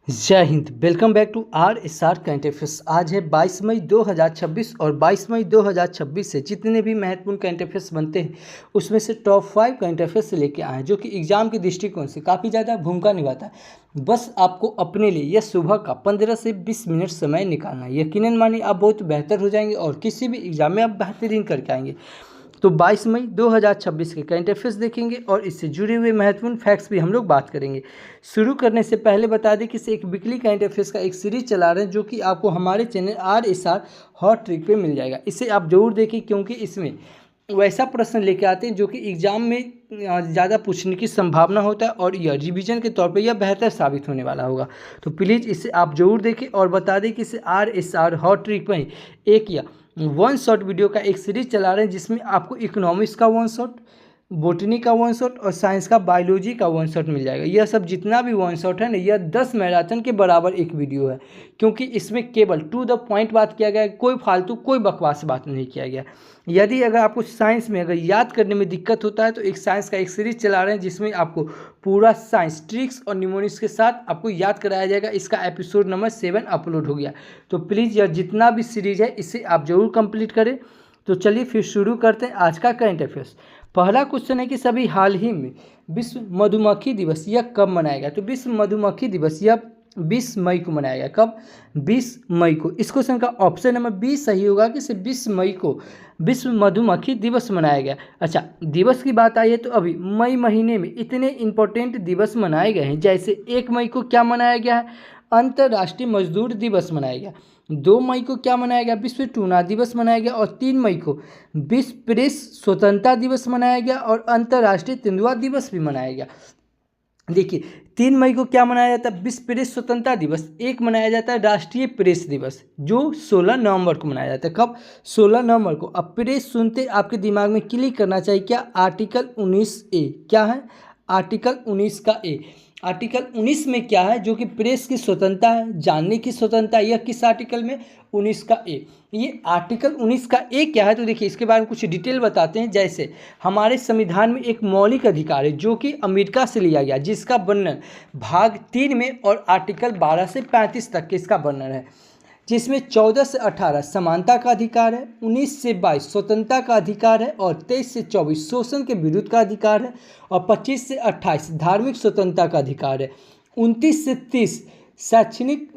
जय Hind. Welcome back to RSR current affairs. आज है 22 मई 2026 और 22 मई 2026 से जितने भी महत्वपूर्ण करंट अफेयर्स बनते हैं उसमें से टॉप 5 करंट अफेयर्स से लेके आए हैं, जो कि एग्जाम के दृष्टिकोण से काफ़ी ज़्यादा भूमिका निभाता है। बस आपको अपने लिए यह सुबह का 15 से 20 मिनट समय निकालना है। यकीनन मानिए आप बहुत बेहतर हो जाएंगे और किसी भी एग्जाम में आप बेहतरीन करके आएंगे। तो 22 मई 2026 के करंट अफेयर्स देखेंगे और इससे जुड़े हुए महत्वपूर्ण फैक्ट्स भी हम लोग बात करेंगे। शुरू करने से पहले बता दें कि इसे एक वीकली करंट अफेयर्स का एक सीरीज चला रहे हैं, जो कि आपको हमारे चैनल RSR हॉट ट्रिक पे मिल जाएगा। इसे आप जरूर देखें, क्योंकि इसमें वैसा प्रश्न लेके आते हैं जो कि एग्जाम में ज़्यादा पूछने की संभावना होता है और यह रिवीजन के तौर पे यह बेहतर साबित होने वाला होगा। तो प्लीज़ इसे आप जरूर देखें और बता दें कि इसे RSR हॉट ट्रिक में एक या वन शॉट वीडियो का एक सीरीज चला रहे हैं, जिसमें आपको इकोनॉमिक्स का वन शॉट, बोटनी का वन शॉट और साइंस का बायोलॉजी का वन शॉट मिल जाएगा। यह सब जितना भी वन शॉट है ना, यह 10 मैराथन के बराबर एक वीडियो है, क्योंकि इसमें केवल टू द पॉइंट बात किया गया है। कोई फालतू कोई बकवास बात नहीं किया गया। यदि अगर आपको साइंस में अगर याद करने में दिक्कत होता है तो एक साइंस का एक सीरीज चला रहे हैं, जिसमें आपको पूरा साइंस ट्रिक्स और न्यूमोनिक्स के साथ आपको याद कराया जाएगा। इसका एपिसोड नंबर 7 अपलोड हो गया। तो प्लीज़ यह जितना भी सीरीज है इसे आप जरूर कंप्लीट करें। तो चलिए फिर शुरू करते हैं आज का करंट अफेयर्स। पहला क्वेश्चन है कि सभी हाल ही में विश्व मधुमक्खी दिवस यह कब मनाया गया। तो विश्व मधुमक्खी दिवस यह 20 मई को मनाया गया। कब? 20 मई को। इस क्वेश्चन का ऑप्शन नंबर बी सही होगा कि 20 मई को विश्व मधुमक्खी दिवस मनाया गया। अच्छा, दिवस की बात आई है तो अभी मई महीने में इतने इंपॉर्टेंट दिवस मनाए गए हैं। जैसे 1 मई को क्या मनाया गया है? अंतर्राष्ट्रीय मजदूर दिवस मनाया गया। 2 मई को क्या मनाया गया? विश्व टूना दिवस मनाया गया। और 3 मई को विश्व प्रेस स्वतंत्रता दिवस मनाया गया और अंतर्राष्ट्रीय तेंदुआ दिवस भी मनाया गया। देखिए, 3 मई को क्या मनाया जाता है? विश्व प्रेस स्वतंत्रता दिवस। एक मनाया जाता है राष्ट्रीय प्रेस दिवस, जो 16 नवंबर को मनाया जाता है। कब? 16 नवंबर को। अब प्रेस सुनते आपके दिमाग में क्लिक करना चाहिए क्या? Article 19A। क्या है? आर्टिकल 19 का ए। आर्टिकल 19 में क्या है? जो कि प्रेस की स्वतंत्रता है, जानने की स्वतंत्रता। यह किस आर्टिकल में? 19 का ए। ये आर्टिकल 19 का ए क्या है? तो देखिए, इसके बारे में कुछ डिटेल बताते हैं। जैसे हमारे संविधान में एक मौलिक अधिकार है जो कि अमेरिका से लिया गया, जिसका वर्णन भाग 3 में और आर्टिकल 12 से 35 तक के इसका वर्णन है, जिसमें 14 से 18 समानता का अधिकार है, 19 से 22 स्वतंत्रता का अधिकार है और 23 से 24 शोषण के विरुद्ध का अधिकार है और 25 से 28 धार्मिक स्वतंत्रता का अधिकार है, 29 से 30 शैक्षणिक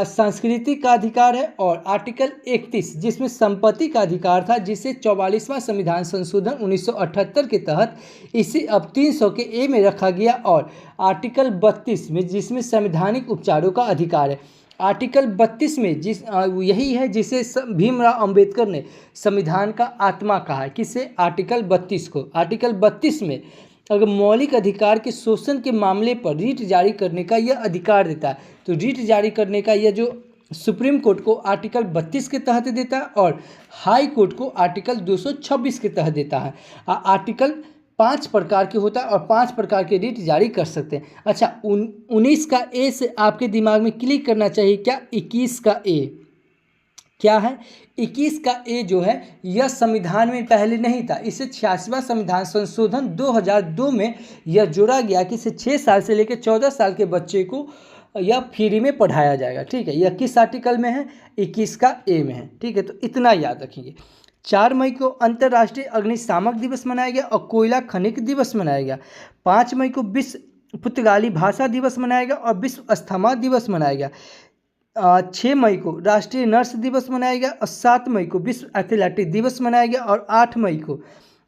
सांस्कृतिक का अधिकार है और आर्टिकल 31 जिसमें संपत्ति का अधिकार था, जिसे 44वां संविधान संशोधन 1978 के तहत इसे अब 300 के ए में रखा गया। और आर्टिकल 32 में जिसमें संवैधानिक उपचारों का अधिकार है। आर्टिकल 32 में यही है जिसे भीमराव अंबेडकर ने संविधान का आत्मा कहा है। किसे? आर्टिकल 32 को। आर्टिकल 32 में अगर मौलिक अधिकार के शोषण के मामले पर रीट जारी करने का यह अधिकार देता है। तो रीट जारी करने का यह जो सुप्रीम कोर्ट को आर्टिकल 32 के तहत देता है और हाई कोर्ट को आर्टिकल 226 के तहत देता है। आर्टिकल 5 प्रकार के होता है और 5 प्रकार के रीट जारी कर सकते हैं। अच्छा, 19 का ए से आपके दिमाग में क्लिक करना चाहिए क्या? 21 का ए। क्या है? 21 का ए जो है यह संविधान में पहले नहीं था। इसे 86वां संविधान संशोधन 2002 में यह जोड़ा गया कि इसे 6 साल से लेकर 14 साल के बच्चे को यह फ्री में पढ़ाया जाएगा। ठीक है, यह किस आर्टिकल में है? 21 का ए में है। ठीक है, तो इतना याद रखेंगे। 4 मई को अंतर्राष्ट्रीय अग्निशामक दिवस मनाया गया और कोयला खनिक दिवस मनाया गया। 5 मई को विश्व पुर्तगाली भाषा दिवस मनाया गया और विश्व अस्थमा दिवस मनाया गया। 6 मई को राष्ट्रीय नर्स दिवस मनाया गया और 7 मई को विश्व एथलेटिक दिवस मनाया गया और 8 मई को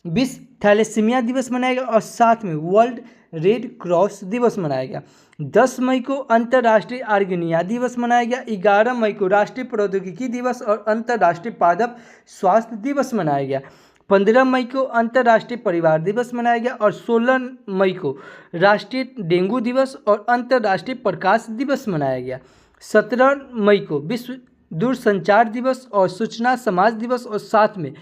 विश्व थैलेसीमिया दिवस मनाया गया और साथ में वर्ल्ड रेड क्रॉस दिवस मनाया गया। 10 मई को अंतर्राष्ट्रीय आर्गेनिया दिवस मनाया गया। 11 मई को राष्ट्रीय प्रौद्योगिकी दिवस और अंतर्राष्ट्रीय पादप स्वास्थ्य दिवस मनाया गया। 15 मई को अंतर्राष्ट्रीय परिवार दिवस मनाया गया और 16 मई को राष्ट्रीय डेंगू दिवस और अंतर्राष्ट्रीय प्रकाश दिवस मनाया गया। 17 मई को विश्व दूरसंचार दिवस और सूचना समाज दिवस और साथ में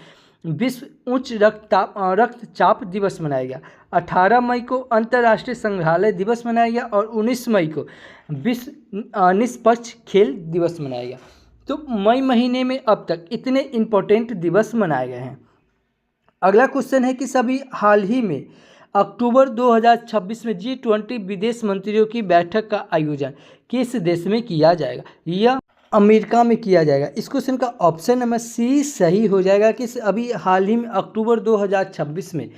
विश्व उच्च रक्तचाप दिवस मनाया गया। 18 मई को अंतर्राष्ट्रीय संग्रहालय दिवस मनाया गया और 19 मई को विश्व निष्पक्ष खेल दिवस मनाया गया। तो मई महीने में अब तक इतने इम्पोर्टेंट दिवस मनाए गए हैं। अगला क्वेश्चन है कि सभी हाल ही में अक्टूबर 2026 में G20 विदेश मंत्रियों की बैठक का आयोजन किस देश में किया जाएगा? यह अमेरिका में किया जाएगा। इस क्वेश्चन का ऑप्शन नंबर सी सही हो जाएगा कि अभी हाल ही में अक्टूबर 2026 में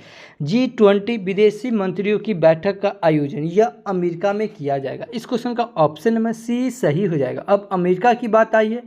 G20 विदेशी मंत्रियों की बैठक का आयोजन यह अमेरिका में किया जाएगा। इस क्वेश्चन का ऑप्शन नंबर सी सही हो जाएगा। अब अमेरिका की बात आई है,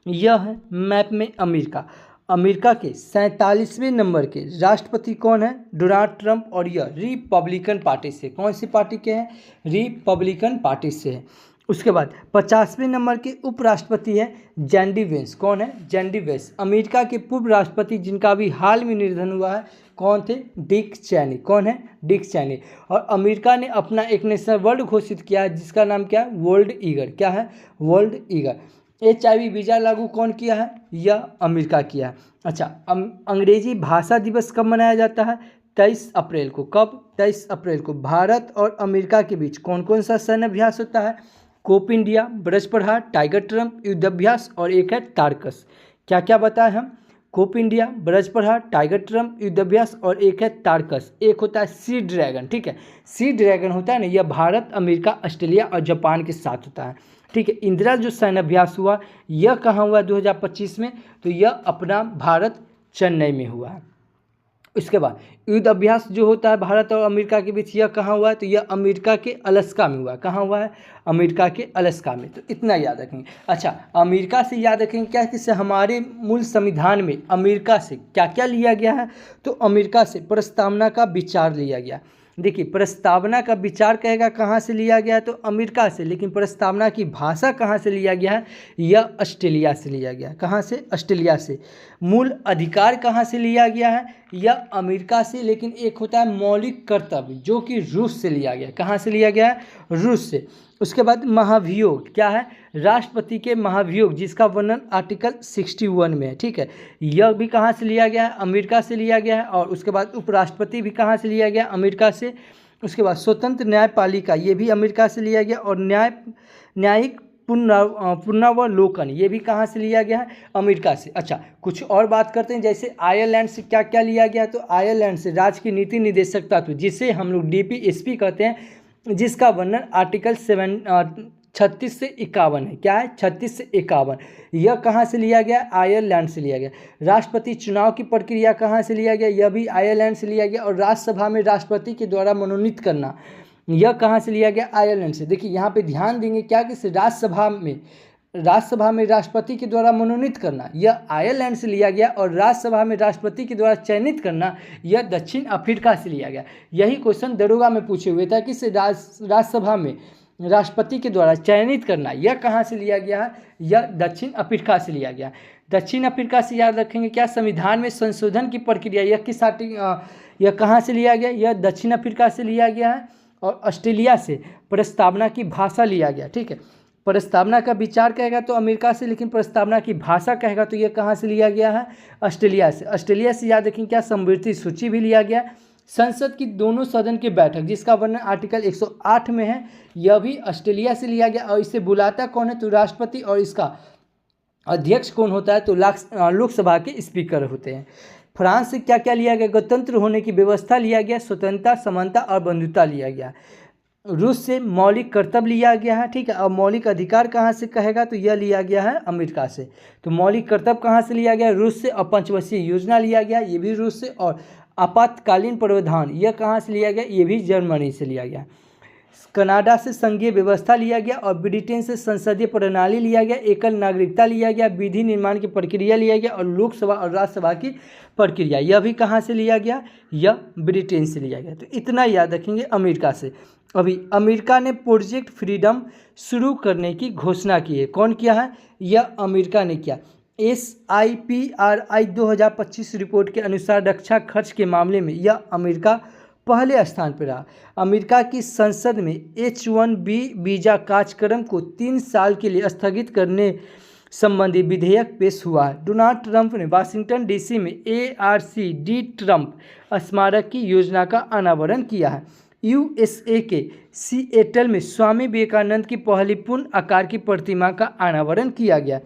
यह है मैप में अमेरिका। अमेरिका के 47वें नंबर के राष्ट्रपति कौन है? डोनाल्ड ट्रंप, और यह रिपब्लिकन पार्टी से, कौन सी पार्टी के हैं? रिपब्लिकन पार्टी से है। उसके बाद 50वें नंबर के उपराष्ट्रपति हैं जेडी वेंस। कौन है? JD Vance. अमेरिका के पूर्व राष्ट्रपति जिनका अभी हाल में निधन हुआ है, कौन थे? डिक चैनी। कौन है? डिक चैनी। और अमेरिका ने अपना एक नेशनल वर्ड घोषित किया है जिसका नाम क्या है? World eager. क्या है? World eager. HIV वीज़ा लागू कौन किया है? यह अमेरिका किया है। अच्छा, अंग्रेजी भाषा दिवस कब मनाया जाता है? 23 अप्रैल को। कब? 23 अप्रैल को। भारत और अमेरिका के बीच कौन कौन सा सैन्य अभ्यास होता है? कोप इंडिया, ब्रज प्रहार, टाइगर ट्रम्प, युद्धाभ्यास, और एक है टार्कस। क्या क्या बताए हम? कोप इंडिया, ब्रज प्रहार, टाइगर ट्रम्प, युद्धाभ्यास, और एक है टार्कस। एक होता है सी ड्रैगन। ठीक है, सी ड्रैगन होता है ना, यह भारत, अमेरिका, ऑस्ट्रेलिया और जापान के साथ होता है। ठीक है, इंदिरा जो सैन्य अभ्यास हुआ यह कहाँ हुआ 2025 में? तो यह अपना भारत चेन्नई में हुआ है। इसके बाद युद्ध अभ्यास जो होता है भारत और अमेरिका के बीच, यह कहाँ हुआ है? तो यह अमेरिका के अलास्का में हुआ। कहाँ हुआ है? अमेरिका के अलास्का में। तो इतना याद रखेंगे। अच्छा, अमेरिका से याद रखेंगे क्या कि हमारे मूल संविधान में अमेरिका से क्या क्या लिया गया है? तो अमेरिका से प्रस्तावना का विचार लिया गया। देखिए, प्रस्तावना का विचार कहेगा कहाँ से लिया गया है? तो अमेरिका से। लेकिन प्रस्तावना की भाषा कहाँ से लिया गया है? यह ऑस्ट्रेलिया से लिया गया है। कहाँ से? ऑस्ट्रेलिया से। मूल अधिकार कहाँ से लिया गया है? यह अमेरिका से। लेकिन एक होता है मौलिक कर्तव्य जो कि रूस से लिया गया है। कहाँ से लिया गया है? रूस से। उसके बाद महाभियोग क्या है? राष्ट्रपति के महाभियोग जिसका वर्णन आर्टिकल 61 में है। ठीक है, यह भी कहाँ से लिया गया है? अमेरिका से लिया गया है। और उसके बाद उपराष्ट्रपति भी कहाँ से लिया गया? अमेरिका से। उसके बाद स्वतंत्र न्यायपालिका ये भी अमेरिका से लिया गया। और न्यायिक पुनरावलोकन ये भी कहाँ से लिया गया है? अमेरिका से। अच्छा, कुछ और बात करते हैं, जैसे आयरलैंड से क्या क्या लिया गया? तो आयरलैंड से राज्य की नीति निदेशक तत्व जिसे हम लोग DPSP कहते हैं, जिसका वर्णन आर्टिकल 36 से 51 है। क्या है? 36 से 51। यह कहाँ से लिया गया? आयरलैंड से लिया गया। राष्ट्रपति चुनाव की प्रक्रिया कहाँ से लिया गया? यह भी आयरलैंड से लिया गया। और राज्यसभा में राष्ट्रपति के द्वारा मनोनीत करना, यह कहाँ से लिया गया? आयरलैंड से। देखिए, यहाँ पे ध्यान देंगे क्या कि राज्यसभा में राष्ट्रपति के द्वारा मनोनीत करना यह आयरलैंड से लिया गया। और राज्यसभा में राष्ट्रपति के द्वारा चयनित करना यह दक्षिण अफ्रीका से लिया गया। यही क्वेश्चन दरोगा में पूछे हुए था कि राज्यसभा में राष्ट्रपति के द्वारा चयनित करना यह कहाँ से लिया गया है? यह दक्षिण अफ्रीका से लिया गया। दक्षिण अफ्रीका से याद रखेंगे क्या? संविधान में संशोधन की प्रक्रिया यह कहाँ से लिया गया? यह दक्षिण अफ्रीका से लिया गया है। और ऑस्ट्रेलिया से प्रस्तावना की भाषा लिया गया। ठीक है, प्रस्तावना का विचार कहेगा तो अमेरिका से, लेकिन प्रस्तावना की भाषा कहेगा तो यह कहाँ से लिया गया है? ऑस्ट्रेलिया से। ऑस्ट्रेलिया से याद रखेंगे क्या? समवर्ती सूची भी लिया गया। संसद की दोनों सदन की बैठक जिसका वर्णन आर्टिकल 108 में है, यह भी ऑस्ट्रेलिया से लिया गया। और इसे बुलाता कौन है? तो राष्ट्रपति। और इसका अध्यक्ष कौन होता है? तो लोकसभा के स्पीकर होते हैं। फ्रांस से क्या क्या लिया गया? गणतंत्र होने की व्यवस्था लिया गया, स्वतंत्रता, समानता और बंधुता लिया गया। रूस से मौलिक कर्तव्य लिया गया है। ठीक है, और मौलिक अधिकार कहाँ से कहेगा? तो यह लिया गया है अमेरिका से। तो मौलिक कर्तव्य कहाँ से लिया गया? रूस से। और पंचवर्षीय योजना लिया गया, ये भी रूस से। और आपातकालीन प्रावधान यह कहाँ से लिया गया? ये भी जर्मनी से लिया गया। कनाडा से संघीय व्यवस्था लिया गया। और ब्रिटेन से संसदीय प्रणाली लिया गया। एकल नागरिकता लिया गया। विधि निर्माण की प्रक्रिया लिया गया। और लोकसभा और राज्यसभा की प्रक्रिया यह भी कहाँ से लिया गया? यह ब्रिटेन से लिया गया। तो इतना याद रखेंगे अमेरिका से। अभी अमेरिका ने प्रोजेक्ट फ्रीडम शुरू करने की घोषणा की है। कौन किया है? यह अमेरिका ने किया। SIPRI 2025 रिपोर्ट के अनुसार रक्षा खर्च के मामले में यह अमेरिका पहले स्थान पर रहा। अमेरिका की संसद में H-1B वीज़ा कार्यक्रम को 3 साल के लिए स्थगित करने संबंधी विधेयक पेश हुआ है। डोनाल्ड ट्रंप ने वाशिंगटन DC में ARCD ट्रंप स्मारक की योजना का अनावरण किया है। USA के सिएटल में स्वामी विवेकानंद की पहली पूर्ण आकार की प्रतिमा का अनावरण किया गया।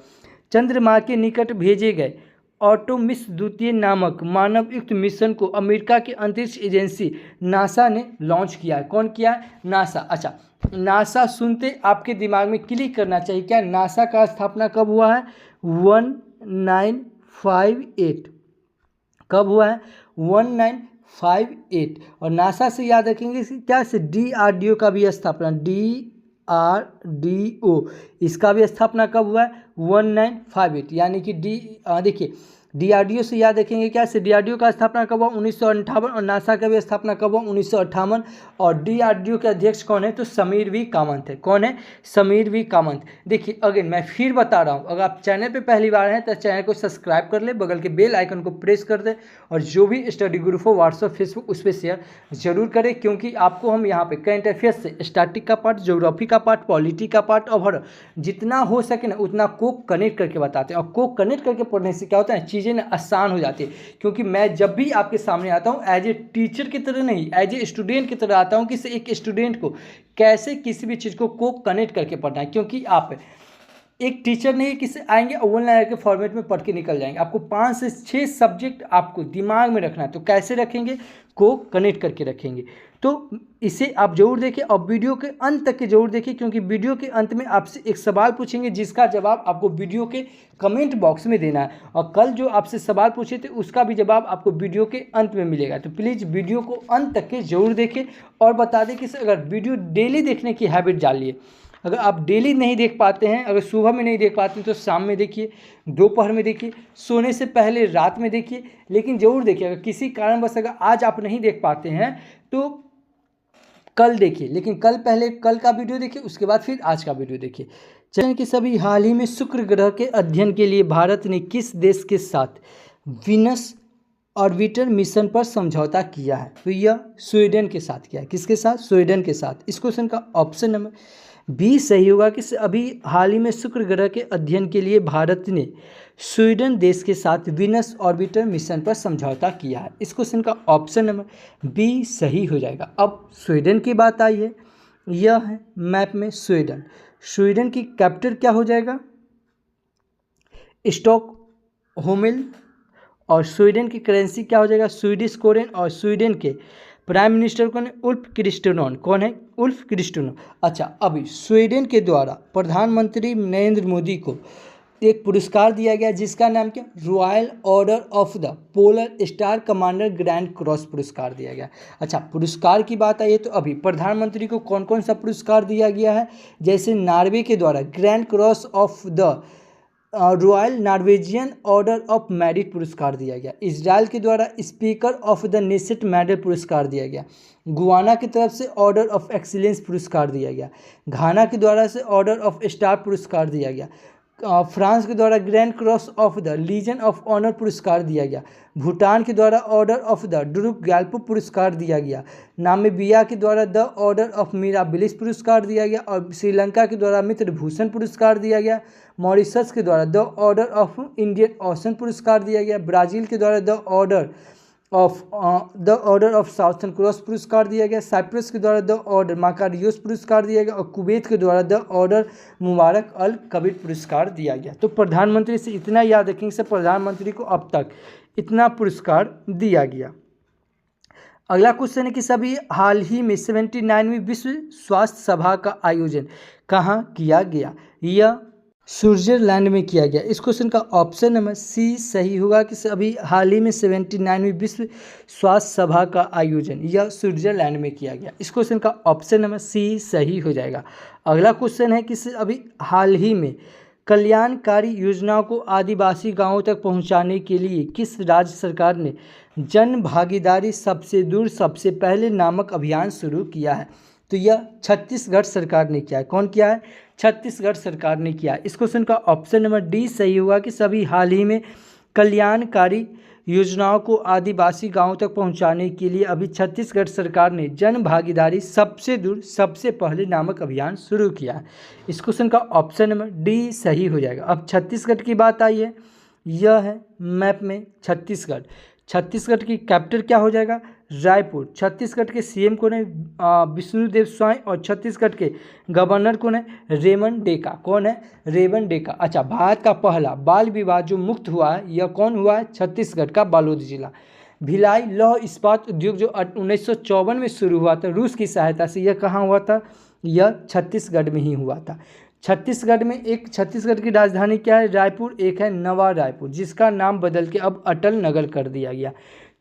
चंद्रमा के निकट भेजे गए आर्टेमिस द्वितीय नामक मानवयुक्त मिशन को अमेरिका की अंतरिक्ष एजेंसी नासा ने लॉन्च किया है। कौन किया है? नासा। अच्छा, नासा सुनते आपके दिमाग में क्लिक करना चाहिए क्या? नासा का स्थापना कब हुआ है? 1958। कब हुआ है? 1958। और नासा से याद रखेंगे क्या से DRDO का भी स्थापना, DRDO इसका भी स्थापना कब हुआ है? 1958। यानी कि देखिए DRDO से याद रखेंगे क्या से DRDO का स्थापना कब हुआ? 1958। और नासा का भी स्थापना कब हुआ? 1958। और DRDO के अध्यक्ष कौन है? तो समीर वी कामत है। कौन है? समीर वी कामत। देखिए अगेन मैं फिर बता रहा हूँ, अगर आप चैनल पे पहली बार हैं तो चैनल को सब्सक्राइब कर ले, बगल के बेल आइकन को प्रेस कर दे, और जो भी स्टडी ग्रुप हो व्हाट्सअप फेसबुक उस पर शेयर जरूर करें, क्योंकि आपको हम यहाँ पे करंट अफेयर्स से स्टैटिक का पार्ट, ज्योग्राफी का पार्ट, पॉलिटी का पार्ट और जितना हो सके ना उतना को कनेक्ट करके बताते हैं। और को कनेक्ट करके पढ़ने से क्या होता है? चीज़ें ना आसान हो जाती है। क्योंकि मैं जब भी आपके सामने आता हूँ एज ए टीचर की तरह नहीं, एज ए स्टूडेंट की तरह आता हूँ कि एक स्टूडेंट को कैसे किसी भी चीज़ को कनेक्ट करके पढ़ना है। क्योंकि आप एक टीचर नहीं किसी आएंगे और ऑनलाइन के फॉर्मेट में पढ़ के निकल जाएंगे। आपको 5 से 6 सब्जेक्ट आपको दिमाग में रखना है। तो कैसे रखेंगे? को कनेक्ट करके रखेंगे। तो इसे आप जरूर देखें और वीडियो के अंत तक के जरूर देखें, क्योंकि वीडियो के अंत में आपसे एक सवाल पूछेंगे जिसका जवाब आपको वीडियो के कमेंट बॉक्स में देना है। और कल जो आपसे सवाल पूछे थे उसका भी जवाब आपको वीडियो के अंत में मिलेगा। तो प्लीज़ वीडियो को अंत तक के जरूर देखें। और बता दें कि अगर वीडियो डेली देखने की हैबिट डालिए। अगर आप डेली नहीं देख पाते हैं, अगर सुबह में नहीं देख पाते हैं तो शाम में देखिए, दोपहर में देखिए, सोने से पहले रात में देखिए, लेकिन ज़रूर देखिए। अगर किसी कारणवश अगर आज आप नहीं देख पाते हैं तो कल देखिए, लेकिन पहले कल का वीडियो देखिए, उसके बाद फिर आज का वीडियो देखिए। चंद्रयान के सभी हाल ही में शुक्र ग्रह के अध्ययन के लिए भारत ने किस देश के साथ वीनस ऑर्बिटर मिशन पर समझौता किया है? तो यह स्वीडन के साथ किया है। किसके साथ? स्वीडन के साथ। इस क्वेश्चन का ऑप्शन नंबर बी सही होगा कि अभी हाल ही में शुक्र ग्रह के अध्ययन के लिए भारत ने स्वीडन देश के साथ वीनस ऑर्बिटर मिशन पर समझौता किया है। इस क्वेश्चन का ऑप्शन नंबर बी सही हो जाएगा। अब स्वीडन की बात आई है, यह है मैप में स्वीडन। स्वीडन की कैपिटल क्या हो जाएगा? स्टॉकहोल्म। और स्वीडन की करेंसी क्या हो जाएगा? स्वीडिश कोरेन। और स्वीडन के प्राइम मिनिस्टर कौन है? Ulf Christensen. कौन है? Ulf Christensen. अच्छा, अभी स्वीडन के द्वारा प्रधानमंत्री नरेंद्र मोदी को एक पुरस्कार दिया गया जिसका नाम क्या? Royal order of the polar star commander grand cross पुरस्कार दिया गया। अच्छा, पुरस्कार की बात आई है तो अभी प्रधानमंत्री को कौन कौन सा पुरस्कार दिया गया है? जैसे नॉर्वे के द्वारा grand cross of the royal Norwegian order of merit पुरस्कार दिया गया। इजराइल के द्वारा speaker of the nation medal पुरस्कार दिया गया। गुआना की तरफ से ऑर्डर ऑफ एक्सीलेंस पुरस्कार दिया गया। घाना के द्वारा से ऑर्डर ऑफ स्टार पुरस्कार दिया गया। फ्रांस के द्वारा grand cross of the legion of honour पुरस्कार दिया गया। भूटान के द्वारा order of the Druk Gyalpo पुरस्कार दिया गया। नामीबिया के द्वारा द ऑर्डर ऑफ मिराबिलिस पुरस्कार दिया गया। और श्रीलंका के द्वारा मित्र भूषण पुरस्कार दिया गया। मॉरिशस के द्वारा the order of Indian ocean पुरस्कार दिया गया। ब्राज़ील के द्वारा the order of southern cross पुरस्कार दिया गया। साइप्रस के द्वारा द ऑर्डर माकारियोस पुरस्कार दिया गया। और कुवैत के द्वारा द ऑर्डर मुबारक अल कबीर पुरस्कार दिया गया। तो प्रधानमंत्री से इतना याद रखेंगे से प्रधानमंत्री को अब तक इतना पुरस्कार दिया गया। अगला क्वेश्चन है कि सभी हाल ही में 79वीं विश्व स्वास्थ्य सभा का आयोजन कहाँ किया गया? यह स्विट्जरलैंड में किया गया। इस क्वेश्चन का ऑप्शन नंबर सी सही होगा कि अभी हाल ही में 79वीं विश्व स्वास्थ्य सभा का आयोजन यह स्विट्जरलैंड में किया गया। इस क्वेश्चन का ऑप्शन नंबर सी सही हो जाएगा। अगला क्वेश्चन है कि अभी हाल ही में कल्याणकारी योजनाओं को आदिवासी गांवों तक पहुंचाने के लिए किस राज्य सरकार ने जन भागीदारी सबसे दूर सबसे पहले नामक अभियान शुरू किया है? तो यह छत्तीसगढ़ सरकार ने किया है। कौन किया है? छत्तीसगढ़ सरकार ने किया है। इस क्वेश्चन का ऑप्शन नंबर डी सही होगा कि सभी हाल ही में कल्याणकारी योजनाओं को आदिवासी गांवों तक पहुंचाने के लिए अभी छत्तीसगढ़ सरकार ने जन भागीदारी सबसे दूर सबसे पहले नामक अभियान शुरू किया है। इस क्वेश्चन का ऑप्शन नंबर डी सही हो जाएगा। अब छत्तीसगढ़ की बात आई है, यह है मैप में छत्तीसगढ़। छत्तीसगढ़ की कैपिटल क्या हो जाएगा? रायपुर। छत्तीसगढ़ के सीएम कौन है? विष्णुदेव साय। और छत्तीसगढ़ के गवर्नर कौन है? रेमन डेका। कौन है? रेमन डेका। अच्छा, भारत का पहला बाल विवाह जो मुक्त हुआ है यह कौन हुआ है? छत्तीसगढ़ का बालोद जिला। भिलाई लौह इस्पात उद्योग जो 1954 में शुरू हुआ था रूस की सहायता से, यह कहाँ हुआ था? यह छत्तीसगढ़ में ही हुआ था। छत्तीसगढ़ की राजधानी क्या है? रायपुर। एक है नवा रायपुर, जिसका नाम बदल के अब अटल नगर कर दिया गया।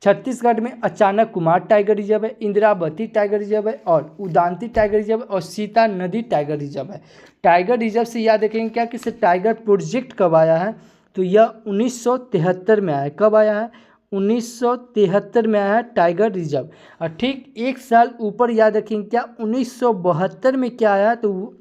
छत्तीसगढ़ में अचानक कुमार टाइगर रिजर्व है, इंद्रावती टाइगर रिजर्व है, और उदांती टाइगर रिजर्व है, और सीता नदी टाइगर रिजर्व है। टाइगर रिजर्व से याद रखेंगे क्या कि टाइगर प्रोजेक्ट कब आया है? तो यह 1973 में आया है। कब आया है? 1973 में आया है टाइगर रिजर्व। और ठीक एक साल ऊपर याद रखेंगे क्या? 1972 में क्या आया? तो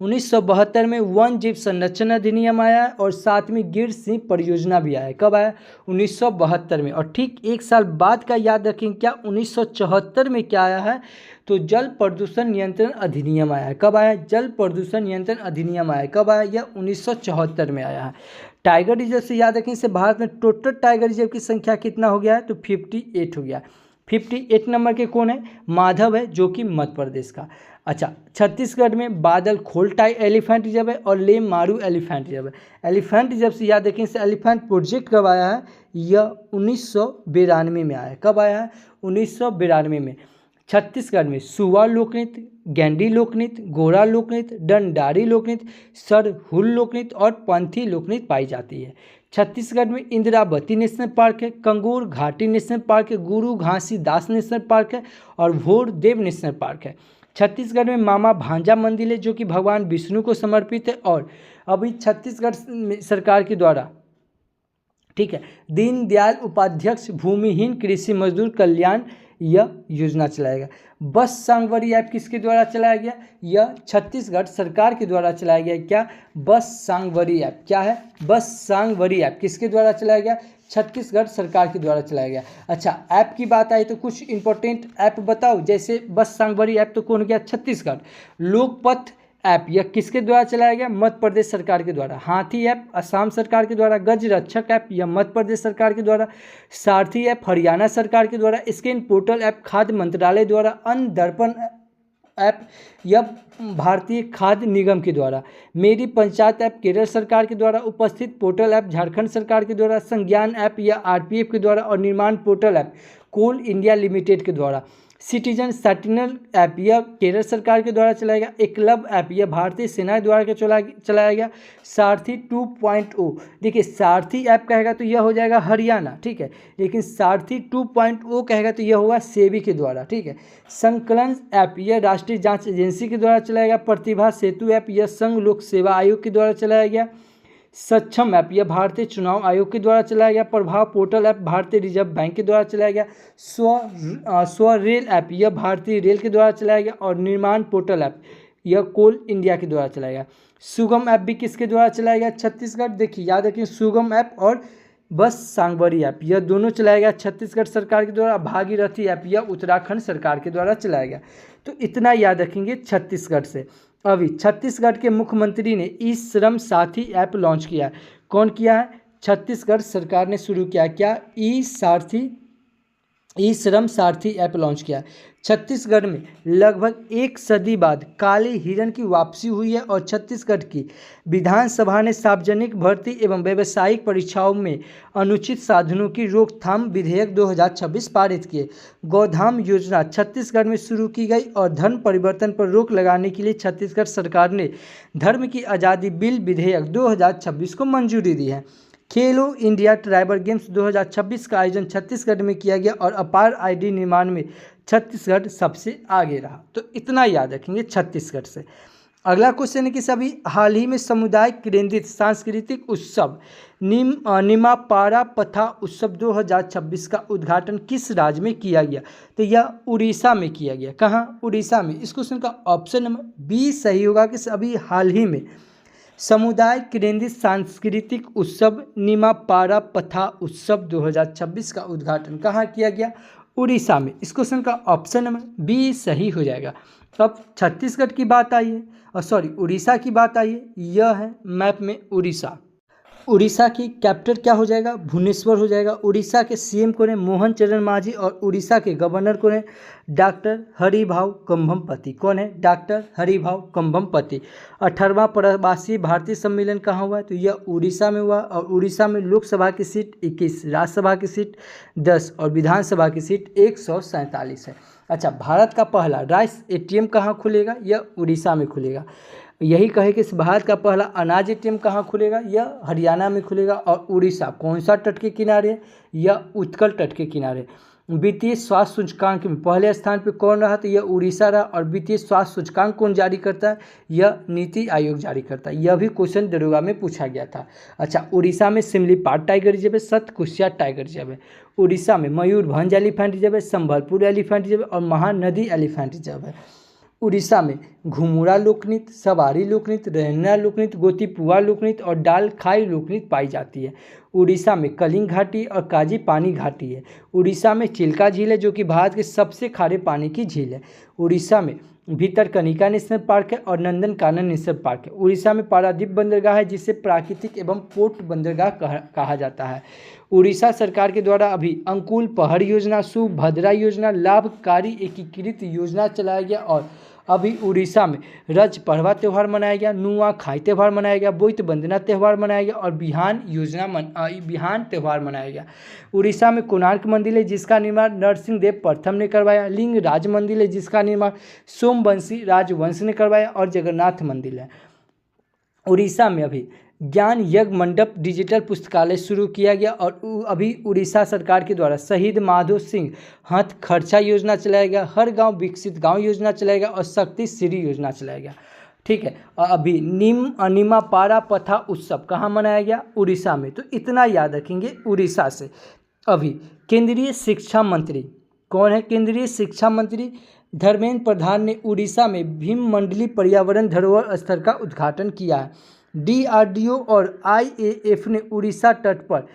1972 में वन जीव संरक्षण अधिनियम आया है, और साथ में गिर सिंह परियोजना भी आया है। कब आया? 1972 में। और ठीक एक साल बाद का याद रखेंगे क्या? 1974 में क्या आया है? तो जल प्रदूषण नियंत्रण अधिनियम आया है। कब आया? जल प्रदूषण नियंत्रण अधिनियम आया है। कब आया? यह 1974 में आया है। टाइगर रिजर्व से याद रखें, इससे भारत में टोटल टाइगर रिजर्व की संख्या कितना हो गया है? तो 58 हो गया। 58 नंबर के कौन है? माधव है, जो कि मध्य प्रदेश का। अच्छा, छत्तीसगढ़ में बादल खोल एलिफेंट रिजर्व है, और ले मारू एलिफेंट रिजर्व है। एलिफेंट रिजर्व से याद रखें, इससे एलिफेंट प्रोजेक्ट कब आया है? यह 1992 में आया है। कब आया है? 1992 में। छत्तीसगढ़ में सुआ लोकनृत्य, गैंडी लोकनृत्य, गोरा लोकनृत्य, डंडारी लोकनृत्य, सरहुल लोकनृत्य और पंथी लोकनृत्य पाई जाती है। छत्तीसगढ़ में इंद्रावती नेशनल पार्क है, कंगूर घाटी नेशनल पार्क है, गुरु घासीदास नेशनल पार्क है, और भोरदेव नेशनल पार्क है। छत्तीसगढ़ में मामा भांजा मंदिर है, जो कि भगवान विष्णु को समर्पित है। और अभी छत्तीसगढ़ सरकार के द्वारा, ठीक है, दीनदयाल उपाध्याय भूमिहीन कृषि मजदूर कल्याण यह योजना चलाएगा। बस सांगवरी ऐप किसके द्वारा चलाया गया? यह छत्तीसगढ़ सरकार के द्वारा चलाया गया। क्या? बस सांगवरी ऐप। क्या है? बस सांगवरी ऐप किसके द्वारा चलाया गया? छत्तीसगढ़ सरकार के द्वारा चलाया गया। अच्छा, ऐप की बात आई तो कुछ इंपॉर्टेंट ऐप बताओ। जैसे बस सांगवरी ऐप तो कौन गया? छत्तीसगढ़। लोकपथ ऐप यह किसके द्वारा चलाया गया? मध्य प्रदेश सरकार के द्वारा। हाथी ऐप असम सरकार के द्वारा। गज रक्षक ऐप यह मध्य प्रदेश सरकार के द्वारा। सारथी ऐप हरियाणा सरकार के द्वारा। स्कैन पोर्टल ऐप खाद्य मंत्रालय द्वारा। अन्न दर्पण ऐप यह भारतीय खाद्य निगम के द्वारा। मेरी पंचायत ऐप केरल सरकार के द्वारा। उपस्थित पोर्टल ऐप झारखंड सरकार के द्वारा। संज्ञान ऐप यह आरपीएफ के द्वारा। और निर्माण पोर्टल ऐप कोल इंडिया लिमिटेड के द्वारा। सिटीजन सेंटिनल ऐप यह केरल सरकार के द्वारा चलाया गया। एकलव ऐप यह भारतीय सेना द्वारा चलाया गया। सारथी 2.0 देखिए, सारथी ऐप कहेगा तो यह हो जाएगा हरियाणा, ठीक है, लेकिन सारथी 2.0 कहेगा तो यह होगा सेबी के द्वारा, ठीक है। संकलन ऐप यह राष्ट्रीय जांच एजेंसी के द्वारा चलाया गया। प्रतिभा सेतु ऐप यह संघ लोक सेवा आयोग के द्वारा चलाया गया। सक्षम ऐप यह भारतीय चुनाव आयोग के द्वारा चलाया गया। प्रभाव पोर्टल ऐप भारतीय रिजर्व बैंक के द्वारा चलाया गया। स्व रेल ऐप यह भारतीय रेल के द्वारा चलाया गया। और निर्माण पोर्टल ऐप यह कोल इंडिया के द्वारा चलाया गया। सुगम ऐप भी किसके द्वारा चलाया गया? छत्तीसगढ़। देखिए, याद रखिए, सुगम ऐप और बस सांगवरी ऐप यह दोनों चलाया गया छत्तीसगढ़ सरकार के द्वारा। भागीरथी ऐप यह उत्तराखंड सरकार के द्वारा चलाया गया। तो इतना याद रखेंगे छत्तीसगढ़ से। अभी छत्तीसगढ़ के मुख्यमंत्री ने ई श्रम साथी ऐप लॉन्च किया है। कौन किया है? छत्तीसगढ़ सरकार ने शुरू किया। क्या? ई श्रम सारथी ऐप लॉन्च किया। छत्तीसगढ़ में लगभग एक सदी बाद काले हिरण की वापसी हुई है। और छत्तीसगढ़ की विधानसभा ने सार्वजनिक भर्ती एवं व्यावसायिक परीक्षाओं में अनुचित साधनों की रोकथाम विधेयक 2026 पारित किए। गोधाम योजना छत्तीसगढ़ में शुरू की गई। और धर्म परिवर्तन पर रोक लगाने के लिए छत्तीसगढ़ सरकार ने धर्म की आज़ादी बिल विधेयक 2026 को मंजूरी दी है। खेलो इंडिया ट्राइबल गेम्स 2026 का आयोजन छत्तीसगढ़ में किया गया। और अपार आईडी निर्माण में छत्तीसगढ़ सबसे आगे रहा। तो इतना याद रखेंगे छत्तीसगढ़ से। अगला क्वेश्चन है कि सभी हाल ही में समुदाय केंद्रित सांस्कृतिक उत्सव निमापारा पथा उत्सव 2026 का उद्घाटन किस राज्य में किया गया? तो यह उड़ीसा में किया गया। कहाँ? उड़ीसा में। इस क्वेश्चन का ऑप्शन नंबर बी सही होगा कि सभी हाल ही में समुदाय केंद्रित सांस्कृतिक उत्सव निमापारा पथा उत्सव 2026 का उद्घाटन कहाँ किया गया? उड़ीसा में। इस क्वेश्चन का ऑप्शन नंबर बी सही हो जाएगा। अब छत्तीसगढ़ की बात आई है, और उड़ीसा की बात आई है। यह है मैप में उड़ीसा। उड़ीसा की कैपिटल क्या हो जाएगा? भुवनेश्वर हो जाएगा। उड़ीसा के सीएम कौन है? मोहन चरण मांझी। और उड़ीसा के गवर्नर कौन है? डॉक्टर हरिभाऊ कंभमपति। कौन है? डॉक्टर हरिभाऊ कंभमपति। 18वां प्रवासी भारतीय सम्मेलन कहाँ हुआ? तो यह उड़ीसा में हुआ। और उड़ीसा में लोकसभा की सीट 21, राज्यसभा की सीट 10 और विधानसभा की सीट 147 है। अच्छा, भारत का पहला राइस एटीएम कहाँ खुलेगा? यह उड़ीसा में खुलेगा। यही कहे कि भारत का पहला अनाज एटीएम कहाँ खुलेगा? यह हरियाणा में खुलेगा। और उड़ीसा कौन सा तट के किनारे है? यह उत्कल तट के किनारे। वित्तीय स्वास्थ्य सूचकांक में पहले स्थान पर कौन रहा? तो यह उड़ीसा रहा। और वित्तीय स्वास्थ्य सूचकांक कौन जारी करता है? यह नीति आयोग जारी करता है। यह भी क्वेश्चन दरोगा में पूछा गया था। अच्छा, उड़ीसा में सिमलीपाल टाइगर रिजर्व है, सतकुशिया टाइगर रिजर्व है। उड़ीसा में मयूरभंज एलिफेंट रिजर्व है, संबलपुर एलिफेंट रिजर्व है और महानदी एलिफेंट रिजर्व है। उड़ीसा में घुमुरा लोकनृत्य, सवारी लोकनृत्य, रहना लोकनृत्य, गोतीपुआ लोकनृत्य और डाल खाई लोकनृत्य पाई जाती है। उड़ीसा में कलिंग घाटी और काजी पानी घाटी है। उड़ीसा में चिल्का झील है जो कि भारत के सबसे खारे पानी की झील है। उड़ीसा में भितरकनिका नेशनल पार्क है और नंदनकानन नेशनल पार्क है। उड़ीसा में पारादीप बंदरगाह है जिसे प्राकृतिक एवं पोर्ट बंदरगाह कहा जाता है। उड़ीसा सरकार के द्वारा अभी अंकुल पहाड़ योजना, सुभद्रा योजना, लाभकारी एकीकृत योजना चलाया गया। और अभी उड़ीसा में रज पर्वा त्यौहार मनाया गया, नुआ खाई त्यौहार मनाया गया, बोइत बंदना त्यौहार मनाया गया और बिहान त्यौहार मनाया गया। उड़ीसा में कोणार्क मंदिर है जिसका निर्माण नरसिंह देव प्रथम ने करवाया। लिंग राज मंदिर है जिसका निर्माण सोमवंशी राजवंश ने करवाया। और जगन्नाथ मंदिर है। उड़ीसा में अभी ज्ञान यज्ञ मंडप डिजिटल पुस्तकालय शुरू किया गया। और अभी उड़ीसा सरकार के द्वारा शहीद माधो सिंह हथ खर्चा योजना चलाया गया, हर गांव विकसित गांव योजना चलाया गया और शक्ति श्री योजना चलाया गया। ठीक है। और अभी निमा पारा पथा उत्सव कहाँ मनाया गया? उड़ीसा में। तो इतना याद रखेंगे उड़ीसा से। अभी केंद्रीय शिक्षा मंत्री कौन है? केंद्रीय शिक्षा मंत्री धर्मेंद्र प्रधान ने उड़ीसा में भीम मंडली पर्यावरण धरोहर स्थल का उद्घाटन किया है। DRDO और IAF ने उड़ीसा तट पर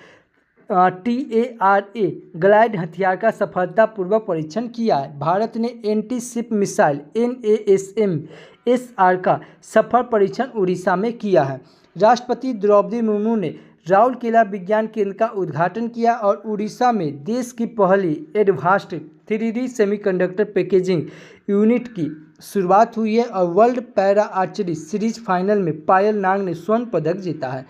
TARA ग्लाइड हथियार का सफलतापूर्वक परीक्षण किया है। भारत ने एंटी शिप मिसाइल NASM-SR का सफल परीक्षण उड़ीसा में किया है। राष्ट्रपति द्रौपदी मुर्मू ने राउरकेला विज्ञान केंद्र का उद्घाटन किया। और उड़ीसा में देश की पहली advanced 3D semiconductor packaging unit की शुरुआत हुई है। और world para archery series final में पायल नाग ने स्वर्ण पदक जीता है।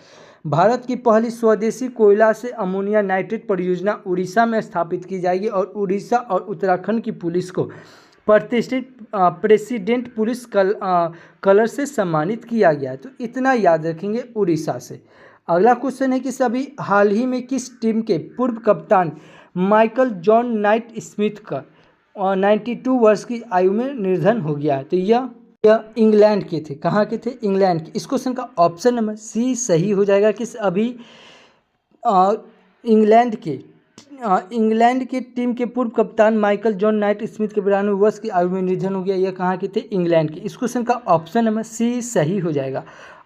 भारत की पहली स्वदेशी कोयला से अमोनिया नाइट्रेट परियोजना उड़ीसा में स्थापित की जाएगी। और उड़ीसा और उत्तराखंड की पुलिस को प्रतिष्ठित प्रेसिडेंट पुलिस कलर से सम्मानित किया गया है। तो इतना याद रखेंगे उड़ीसा से। अगला क्वेश्चन है कि सभी हाल ही में किस टीम के पूर्व कप्तान माइकल जॉन नाइट स्मिथ का 92 वर्ष की आयु में निधन हो गया है? तो यह इंग्लैंड के थे। कहाँ के थे? इंग्लैंड के। इस क्वेश्चन का ऑप्शन नंबर सी सही हो जाएगा कि अभी इंग्लैंड के टीम के पूर्व कप्तान माइकल जॉन नाइट स्मिथ के 92 वर्ष की आयु में निधन हो गया। यह कहाँ के थे? इंग्लैंड के। इस क्वेश्चन का ऑप्शन नंबर सी सही हो जाएगा।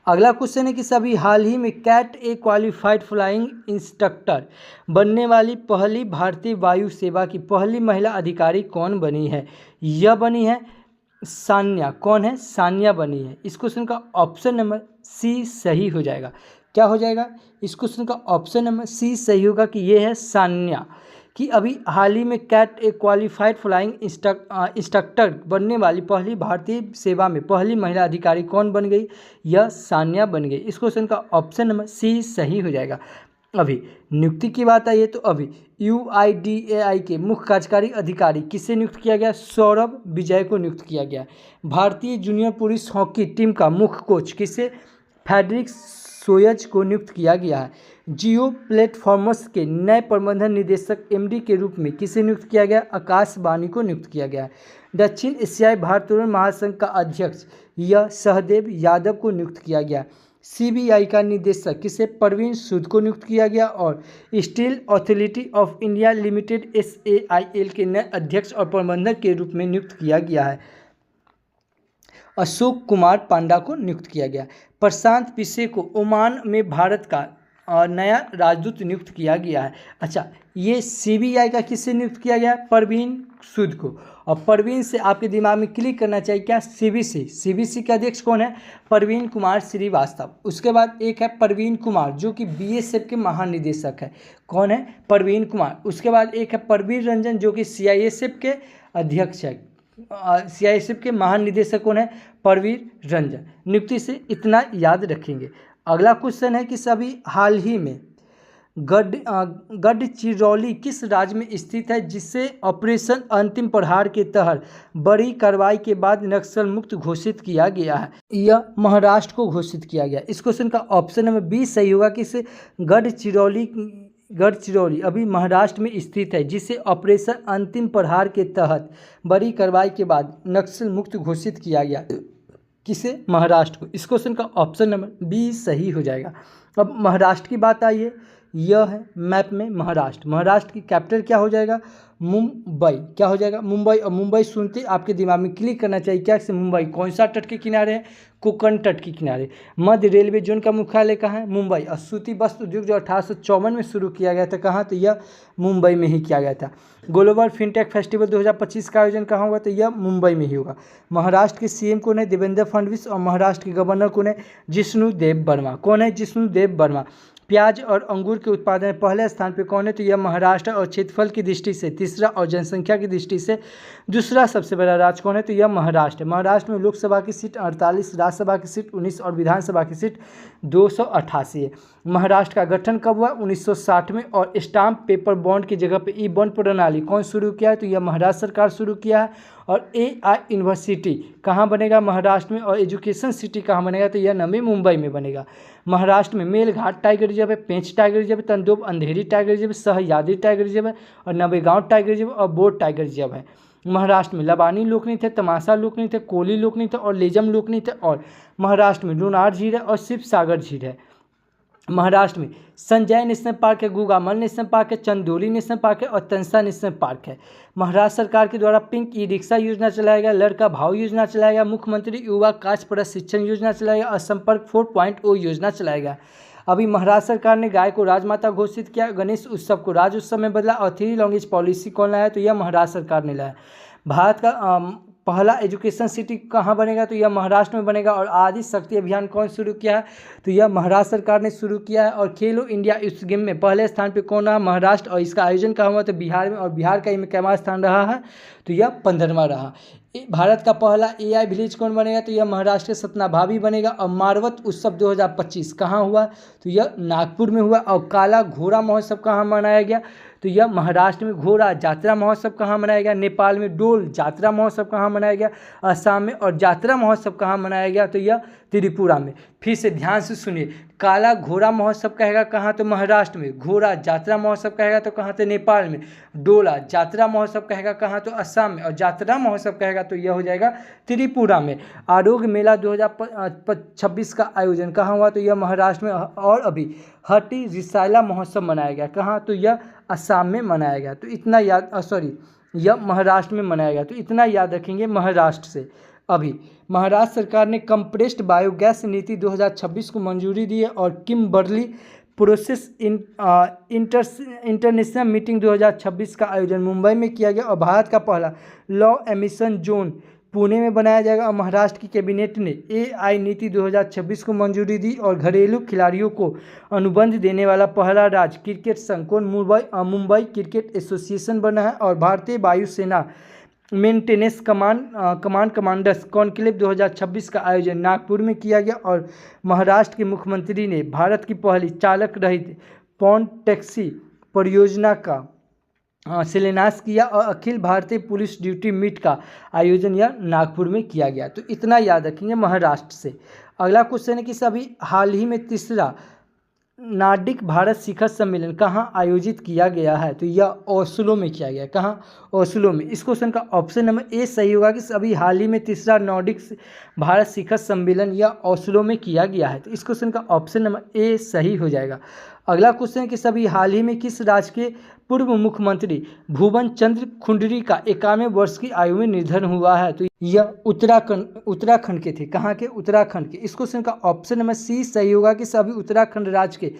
अगला क्वेश्चन है कि सभी हाल ही में कैट ए क्वालिफाइड फ्लाइंग इंस्ट्रक्टर बनने वाली पहली भारतीय वायु सेवा की पहली महिला अधिकारी कौन बनी है? यह बनी है सान्या। कौन है? सान्या बनी है। इस क्वेश्चन का ऑप्शन नंबर सी सही हो जाएगा। क्या हो जाएगा? इस क्वेश्चन का ऑप्शन नंबर सी सही होगा कि यह है सान्या। कि अभी हाल ही में कैट ए क्वालिफाइड फ्लाइंग इंस्ट्रक्टर बनने वाली पहली भारतीय सेवा में पहली महिला अधिकारी कौन बन गई? यह सान्या बन गई। इस क्वेश्चन का ऑप्शन नंबर सी सही हो जाएगा। अभी नियुक्ति की बात आई है तो अभी UIDAI के मुख्य कार्यकारी अधिकारी किसे नियुक्त किया गया? सौरभ विजय को नियुक्त किया गया। भारतीय जूनियर पुरुष हॉकी टीम का मुख्य कोच किसे? फ्रेडरिक सोयज को नियुक्त किया गया है। जियो प्लेटफॉर्म्स के नए प्रबंधन निदेशक MD के रूप में किसे नियुक्त किया गया? आकाश बानी को नियुक्त किया गया है। दक्षिण एशियाई भारोत्तोलन महासंघ का अध्यक्ष यह सहदेव यादव को नियुक्त किया गया। CBI का निदेशक किसे? परवीन सूद को नियुक्त किया गया। और steel authority of India limited SAIL के नए अध्यक्ष और प्रबंधक के रूप में नियुक्त किया गया है। अशोक कुमार पांडा को नियुक्त किया गया। प्रशांत पिसे को ओमान में भारत का नया राजदूत नियुक्त किया गया है। अच्छा, ये सीबीआई का किससे नियुक्त किया गया है? परवीन सूद को। और परवीन से आपके दिमाग में क्लिक करना चाहिए क्या? सीबीसी। सीबीसी के अध्यक्ष कौन है? परवीन कुमार श्रीवास्तव। उसके बाद एक है परवीन कुमार जो कि बीएसएफ के महानिदेशक है। कौन है? परवीन कुमार। उसके बाद एक है परवीर रंजन जो कि सीआईएसएफ के अध्यक्ष है। सीआईएसएफ के महानिदेशक कौन है? परवीर रंजन। नियुक्ति से इतना याद रखेंगे। अगला क्वेश्चन है कि सभी हाल ही में गढ़चिरौली किस राज्य में स्थित है जिसे ऑपरेशन अंतिम प्रहार के तहत बड़ी कार्रवाई के बाद नक्सल मुक्त घोषित किया गया है? यह महाराष्ट्र को घोषित किया गया। इस क्वेश्चन का ऑप्शन नंबर बी सही होगा कि इसे गढ़चिरौली अभी महाराष्ट्र में स्थित है जिसे ऑपरेशन अंतिम प्रहार के तहत बड़ी कार्रवाई के बाद नक्सल मुक्त घोषित किया गया। किसे? महाराष्ट्र को। इस क्वेश्चन का ऑप्शन नंबर बी सही हो जाएगा। अब महाराष्ट्र की बात आई है, यह है मैप में महाराष्ट्र। महाराष्ट्र की कैपिटल क्या हो जाएगा? मुंबई। क्या हो जाएगा? मुंबई। और मुंबई सुनते आपके दिमाग में क्लिक करना चाहिए क्या से मुंबई कौन सा तट के किनारे है? कोंकण तट के किनारे। मध्य रेलवे जोन का मुख्यालय कहाँ है? मुंबई। और सूती वस्त्र उद्योग जो 1854 में शुरू किया गया था कहाँ? तो यह मुंबई में ही किया गया था। ग्लोबल फिनटेक फेस्टिवल 2025 का आयोजन कहाँ होगा? तो यह मुंबई में ही होगा। महाराष्ट्र के सीएम कौन है? देवेंद्र फडणवीस। और महाराष्ट्र के गवर्नर कौन है? जिष्णुदेव वर्मा। कौन है? जिष्णुदेव वर्मा। प्याज और अंगूर के उत्पादन में पहले स्थान पर कौन है? तो यह महाराष्ट्र। और क्षेत्रफल की दृष्टि से तीसरा और जनसंख्या की दृष्टि से दूसरा सबसे बड़ा राज्य कौन है? तो यह महाराष्ट्र। महाराष्ट्र में लोकसभा की सीट 48, राज्यसभा की सीट 19 और विधानसभा की सीट 288 है। महाराष्ट्र का गठन कब हुआ? 1960 में। और स्टाम्प पेपर बॉन्ड की जगह पे ई बॉन्ड प्रणाली कौन शुरू किया है? तो यह महाराष्ट्र सरकार शुरू किया है। और AI यूनिवर्सिटी कहाँ बनेगा? महाराष्ट्र में। और एजुकेशन सिटी कहाँ बनेगा? तो यह नवी मुंबई में बनेगा। महाराष्ट्र में मेलघाट टाइगर रिजर्व है, पेंच टाइगर रिजर्व है, तंदोप अंधेरी टाइगर रिजर्व है, सहयाद्री टाइगर रिजर्व है और नवेगांव टाइगर रिजर्व और बोर्ड टाइगर रिजर्व है। महाराष्ट्र में लबानी लोकनृत्य है, तमाशा लोकनृत्य है, कोली लोकनृत्य और लेजम लोकनृत्य है। और महाराष्ट्र में लुनार झील है और शिव सागर झील है। महाराष्ट्र में संजय नेशनल पार्क है, गुगामल नेशनल पार्क है, चंदोली नेशनल पार्क है और तंसा नेशनल पार्क है। महाराष्ट्र सरकार के द्वारा पिंक ई रिक्शा योजना चलाया गया, लड़का भाव योजना चलाया गया, मुख्यमंत्री युवा काज प्रशिक्षण योजना चलाया गया और संपर्क 4.0 योजना चलाया गया। अभी महाराष्ट्र सरकार ने गाय को राजमाता घोषित किया, गणेश उत्सव को राज्य उत्सव में बदला और 3 लैंग्वेज पॉलिसी कौन लाया? तो यह महाराष्ट्र सरकार ने लाया। भारत का पहला एजुकेशन सिटी कहाँ बनेगा? तो यह महाराष्ट्र में बनेगा। और आदि शक्ति अभियान कौन शुरू किया है? तो यह महाराष्ट्र सरकार ने शुरू किया है। और खेलो इंडिया यूथ गेम में पहले स्थान पे कौन रहा? महाराष्ट्र। और इसका आयोजन कहाँ हुआ? तो बिहार में। और बिहार का इनमें क्या स्थान रहा है? तो यह 15वां रहा। भारत का पहला AI विलेज कौन बनेगा? तो यह महाराष्ट्र के सतना भाभी बनेगा। और मारवत उत्सव 2025 कहाँ हुआ? तो यह नागपुर में हुआ। और काला घोड़ा महोत्सव कहाँ मनाया गया? तो यह महाराष्ट्र में। घोड़ा जात्रा महोत्सव कहाँ मनाया गया? नेपाल में। डोल जात्रा महोत्सव कहाँ मनाया गया? असम में। और जात्रा महोत्सव कहाँ मनाया गया? तो यह त्रिपुरा में। फिर से ध्यान से सुनिए, काला घोड़ा महोत्सव कहेगा कहाँ? तो महाराष्ट्र में। घोड़ा जात्रा महोत्सव कहेगा तो कहाँ? तो नेपाल में। डोला जात्रा महोत्सव कहेगा कहाँ? तो असम में। और जात्रा महोत्सव कहेगा तो यह हो जाएगा त्रिपुरा में। आरोग्य मेला 2026 का आयोजन कहाँ हुआ? तो यह महाराष्ट्र में। और अभी हटी रिसाला महोत्सव मनाया गया कहाँ? तो यह असम में मनाया गया। तो इतना याद यह महाराष्ट्र में मनाया गया। तो इतना याद रखेंगे महाराष्ट्र से। अभी महाराष्ट्र सरकार ने कंप्रेस्ड बायोगैस नीति 2026 को मंजूरी दी है। और किम्बर्ली प्रोसेस इंटरनेशनल मीटिंग 2026 का आयोजन मुंबई में किया गया। और भारत का पहला लो एमिशन जोन पुणे में बनाया जाएगा। और महाराष्ट्र की कैबिनेट ने AI नीति 2026 को मंजूरी दी। और घरेलू खिलाड़ियों को अनुबंध देने वाला पहला राज्य क्रिकेट संघ कौन? मुंबई क्रिकेट एसोसिएशन बना है। और भारतीय वायुसेना मेंटेनेंस कमांडर्स कॉन्क्लेव 2026 का आयोजन नागपुर में किया गया। और महाराष्ट्र के मुख्यमंत्री ने भारत की पहली चालक रहित पॉन्ड टैक्सी परियोजना का शिलान्यास किया। और Akhil Bharatiya police duty meet का आयोजन यह नागपुर में किया गया। तो इतना याद रखेंगे महाराष्ट्र से। अगला क्वेश्चन है कि सभी हाल ही में तीसरा नार्डिक भारत शिखर सम्मेलन कहाँ आयोजित किया गया है? तो यह ओस्लो में किया गया। कहाँ? ओस्लो में। इस क्वेश्चन का ऑप्शन नंबर ए सही होगा कि अभी हाल ही में तीसरा नॉर्डिक भारत शिखर सम्मेलन यह ओस्लो में किया गया है। तो इस क्वेश्चन का ऑप्शन नंबर ए सही हो जाएगा। अगला क्वेश्चन है कि सभी हाल ही में किस राज्य के पूर्व मुख्यमंत्री भुवन चंद्र खुंडरी का 51वें वर्ष की आयु में निधन हुआ है? तो यह उत्तराखंड के थे। कहाँ के? उत्तराखंड के। इस क्वेश्चन का ऑप्शन नंबर सी सही होगा कि सभी उत्तराखंड राज्य के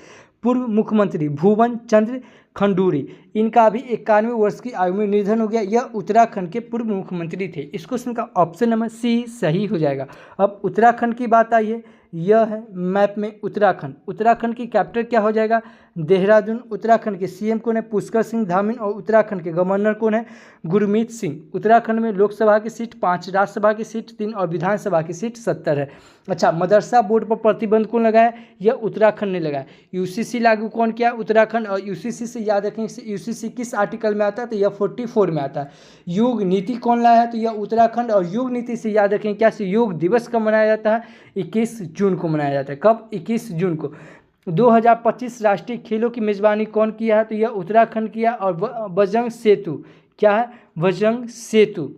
पूर्व मुख्यमंत्री भुवन चंद्र खंडूरी, इनका अभी 91 वर्ष की आयु में निधन हो गया। यह उत्तराखंड के पूर्व मुख्यमंत्री थे। इस क्वेश्चन का ऑप्शन नंबर सी सही हो जाएगा। अब उत्तराखंड की बात आई है, यह है मैप में उत्तराखंड। उत्तराखंड की कैपिटल क्या हो जाएगा? देहरादून। उत्तराखंड के सीएम कौन है? पुष्कर सिंह धामी। और उत्तराखंड के गवर्नर कौन है? गुरमीत सिंह। उत्तराखंड में लोकसभा की सीट 5, राज्यसभा की सीट 3 और विधानसभा की सीट 70 है। अच्छा, मदरसा बोर्ड पर प्रतिबंध कौन लगाया? यह उत्तराखंड ने लगाया। यूसीसी लागू कौन किया? उत्तराखंड। और यूसीसी से याद रखें, यूसीसी किस आर्टिकल में आता है? तो यह 44 में आता है। योग नीति कौन लाया है? तो यह उत्तराखंड। और योग नीति से याद रखें क्या से योग दिवस कब मनाया जाता है? 21 जून को मनाया जाता है। कब? 21 जून को। 2025 राष्ट्रीय खेलों की मेजबानी कौन किया है? तो यह उत्तराखंड किया। और बजरंग सेतु क्या है? बजरंग सेतु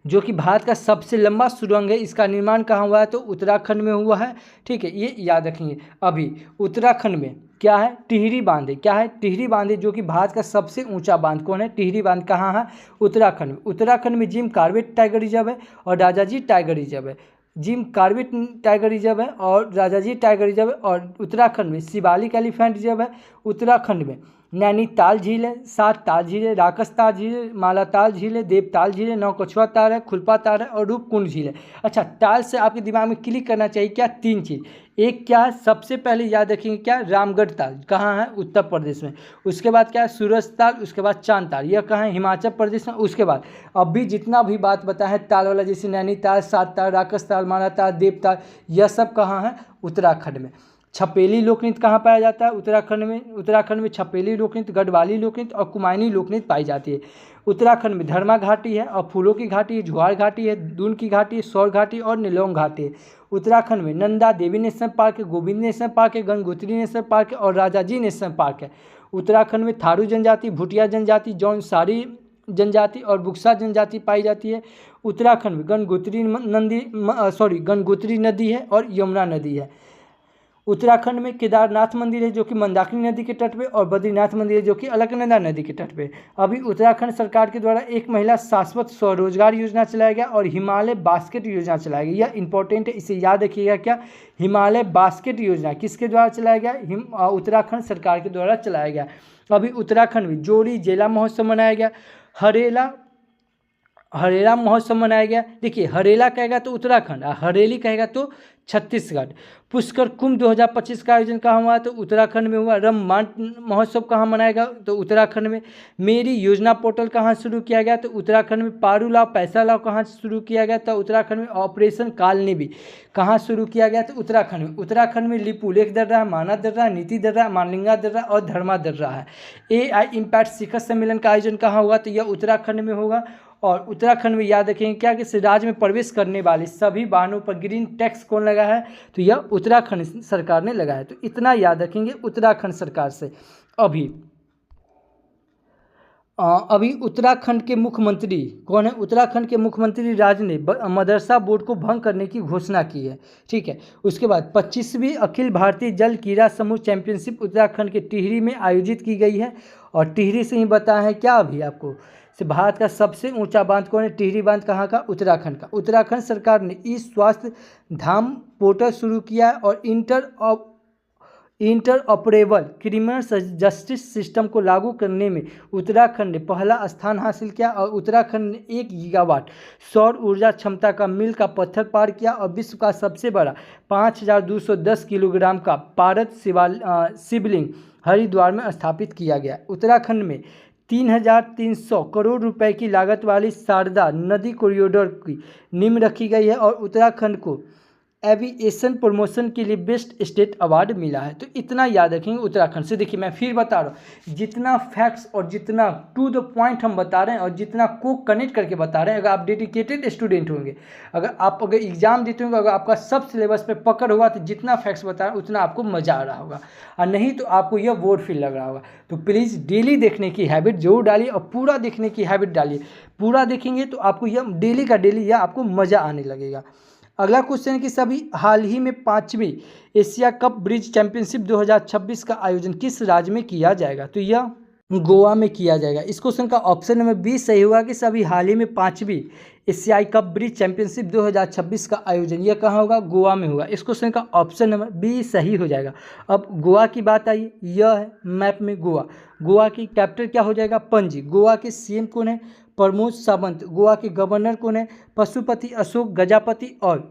जो कि भारत का सबसे लंबा सुरंग है, इसका निर्माण कहाँ हुआ है? तो उत्तराखंड में हुआ है। ठीक है, ये याद रखेंगे। अभी उत्तराखंड में क्या है? टिहरी बांध है। क्या है? टिहरी बांध है, जो कि भारत का सबसे ऊंचा बांध कौन है? टिहरी बांध कहाँ है? उत्तराखंड में। उत्तराखंड में जिम कॉर्बेट टाइगर रिजर्व है और राजाजी टाइगर रिजर्व है। जिम कॉर्बेट टाइगर रिजर्व है और राजाजी टाइगर रिजर्व है। और उत्तराखंड में शिवालिक एलिफेंट रिजर्व है। उत्तराखंड में नैनीताल झील है, 7 ताल झील है, राकसताल झील है, मालाताल झील है, देवताल झील है, नौकछुआ ताल है, खुलपा ताल है और रूपकुंड झील है। अच्छा, ताल से आपके दिमाग में क्लिक करना चाहिए क्या? 3 चीज़। एक क्या है? सबसे पहले याद रखेंगे क्या? रामगढ़ ताल कहाँ है? उत्तर प्रदेश में। उसके बाद क्या है? सूरज ताल। उसके बाद चांद ताल, यह कहाँ है? हिमाचल प्रदेश में। उसके बाद अभी जितना भी बात बताया है ताल वाला, जैसे नैनीताल, 7 ताल, राकस ताल, मालाताल, देवताल, यह सब कहाँ है? उत्तराखंड में। छपेली लोकनृत्य कहाँ पाया जाता है? उत्तराखंड में। उत्तराखंड में छपेली लोकनृत्य, गढ़वाली लोकनृत्य और कुमायूनी लोकनृत्य पाई जाती है। उत्तराखंड में धर्मा घाटी है और फूलों की घाटी है, जुआर घाटी है, दून की घाटी है, सौर घाटी और नीलोंग घाटी है। उत्तराखंड में नंदा देवी नेशनल पार्क है, गोविंद नेशनल पार्क है, गंगोत्री नेशनल पार्क है और राजाजी नेशनल पार्क है। उत्तराखंड में थारू जनजाति, भूटिया जनजाति, जौनसारी जनजाति और बुक्सा जनजाति पाई जाती है। उत्तराखंड में गंगोत्री नदी है और यमुना नदी है। उत्तराखंड में केदारनाथ मंदिर है जो कि मंदाकिनी नदी के तट पे, और बद्रीनाथ मंदिर है जो कि अलकनंदा नदी के तट पे। अभी उत्तराखंड सरकार के द्वारा एक महिला शाश्वत स्वरोजगार योजना चलाया गया और हिमालय बास्केट योजना चलाया गया। यह इंपॉर्टेंट है, इसे याद रखिएगा। क्या? हिमालय बास्केट योजना किसके द्वारा चलाया गया? उत्तराखंड सरकार के द्वारा चलाया गया। अभी उत्तराखंड में जोड़ी जेला महोत्सव मनाया गया। हरेला महोत्सव मनाया गया। देखिए, हरेला कहेगा तो उत्तराखंड, हरेली कहेगा तो छत्तीसगढ़। पुष्कर कुंभ 2025 का आयोजन कहाँ हुआ? तो उत्तराखंड में हुआ। रममाण महोत्सव कहाँ मनाएगा? तो उत्तराखंड में। मेरी योजना पोर्टल कहाँ शुरू किया गया? तो उत्तराखंड में। पारू लाव पैसा लाव कहाँ शुरू किया गया? तो उत्तराखंड में। ऑपरेशन कालनेवी कहाँ शुरू किया गया? तो उत्तराखंड में। उत्तराखंड में लिपुलेख दर्रा, माना दर्रा, नीति दर्रा, मानलिंगा दर्रा और धर्मा दर्रा है। AI इम्पैक्ट शिखर सम्मेलन का आयोजन कहाँ हुआ? तो यह उत्तराखंड में होगा। और उत्तराखंड में याद रखेंगे क्या कि राज्य में प्रवेश करने वाले सभी वाहनों पर ग्रीन टैक्स कौन लगा है? तो यह उत्तराखंड सरकार ने लगाया है। तो इतना याद रखेंगे उत्तराखंड सरकार से। अभी उत्तराखंड के मुख्यमंत्री कौन है? उत्तराखंड के मुख्यमंत्री राज ने मदरसा बोर्ड को भंग करने की घोषणा की है। ठीक है। उसके बाद 25वीं अखिल भारतीय जल क्रीड़ा समूह चैंपियनशिप उत्तराखंड के टिहरी में आयोजित की गई है। और टिहरी से ही बताया है क्या अभी आपको से भारत का सबसे ऊंचा बांध कौन है? टिहरी बांध कहाँ का? उत्तराखंड का। उत्तराखंड सरकार ने स्वास्थ्य धाम पोर्टल शुरू किया है और inter operable criminal justice system को लागू करने में उत्तराखंड ने पहला स्थान हासिल किया। और उत्तराखंड ने 1 गीगावाट सौर ऊर्जा क्षमता का मील का पत्थर पार किया और विश्व का सबसे बड़ा 5210 किलोग्राम का पारद शिवलिंग हरिद्वार में स्थापित किया गया। उत्तराखंड में 3300 करोड़ रुपए की लागत वाली शारदा नदी कॉरिडोर की नींव रखी गई है और उत्तराखंड को एविएशन प्रमोशन के लिए बेस्ट स्टेट अवार्ड मिला है। तो इतना याद रखेंगे उत्तराखंड से। देखिए, मैं फिर बता रहा हूँ, जितना फैक्ट्स और जितना टू द पॉइंट हम बता रहे हैं और जितना को कनेक्ट करके बता रहे हैं, अगर आप डेडिकेटेड स्टूडेंट होंगे, अगर एग्जाम देते होंगे, अगर आपका सब सिलेबस पे पकड़ होगा, तो जितना फैक्ट्स बता रहे हैं उतना आपको मजा आ रहा होगा, और नहीं तो आपको यह बोर फील लग रहा होगा। तो प्लीज़ डेली देखने की हैबिट जरूर डालिए और पूरा देखने की हैबिट डालिए। पूरा देखेंगे तो आपको यह डेली का डेली यह आपको मज़ा आने लगेगा। अगला क्वेश्चन है कि सभी हाल ही में 5वीं एशिया कप ब्रिज चैंपियनशिप 2026 का आयोजन किस राज्य में किया जाएगा? तो यह गोवा में किया जाएगा। इस क्वेश्चन का ऑप्शन नंबर बी सही होगा कि सभी हाल ही में 5वीं एशियाई कप ब्रिज चैंपियनशिप 2026 का आयोजन यह कहाँ होगा, गोवा में होगा। इस क्वेश्चन का ऑप्शन नंबर बी सही हो जाएगा। अब गोवा की बात आई, यह है मैप में गोवा। गोवा की कैपिटल क्या हो जाएगा, पणजी। गोवा के सीएम कौन है, प्रमोद सावंत। गोवा के गवर्नर कौन है, पशुपति अशोक गजापति। और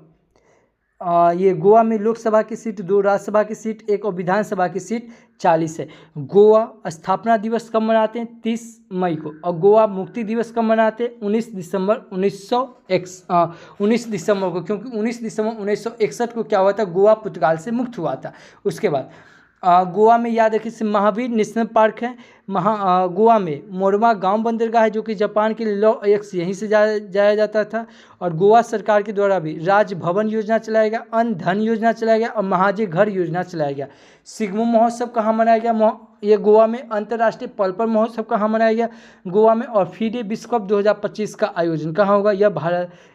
ये गोवा में लोकसभा की सीट 2, राज्यसभा की सीट 1 और विधानसभा की सीट 40 है। गोवा स्थापना दिवस कब मनाते हैं, 30 मई को। और गोवा मुक्ति दिवस कब मनाते हैं, 19 दिसंबर 19 दिसंबर को, क्योंकि 19 दिसंबर 1961 को क्या हुआ था, गोवा पुर्तगाल से मुक्त हुआ था। उसके बाद गोवा में याद रखिए महावीर नेशनल पार्क है। गोवा में मोरवा गांव बंदरगाह है जो कि जापान के लिए लॉ एक्स यहीं से जाया जाता था। और गोवा सरकार के द्वारा भी राजभवन योजना चलाया गया, अन्न धन योजना चलाया गया और महाजय घर योजना चलाया गया। सिग्मो महोत्सव कहाँ मनाया गया, ये गोवा में। अंतर्राष्ट्रीय पल्पर महोत्सव कहाँ मनाया गया, गोवा में। और फीडे विश्व कप 2025 का आयोजन कहाँ होगा,